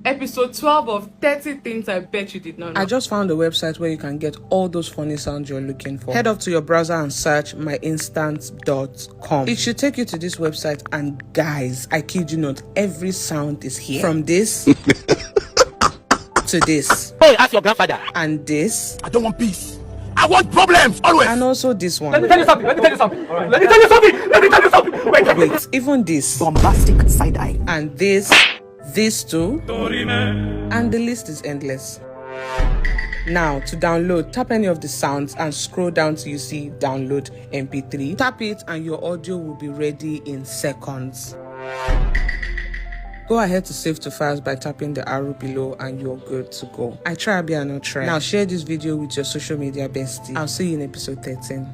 Episode 12 of 30 Things I Bet You Did Not Know. I just found a website where you can get all those funny sounds you're looking for. Head up to your browser and search myinstants.com. It should take you to this website, and guys, I kid you not, every sound is here. From this to this. Hey, ask your grandfather. And this. I don't want peace. I want problems always. And also this one. Let me tell you something. Right. Let me tell you something. Wait, even this. Bombastic side eye. And this too. And the list is endless. Now, to download, tap any of the sounds and scroll down till you see download MP3. Tap it and your audio will be ready in seconds. Go ahead to save to files by tapping the arrow below and you're good to go. I try, be not try. Now share this video with your social media bestie. I'll see you in episode 13.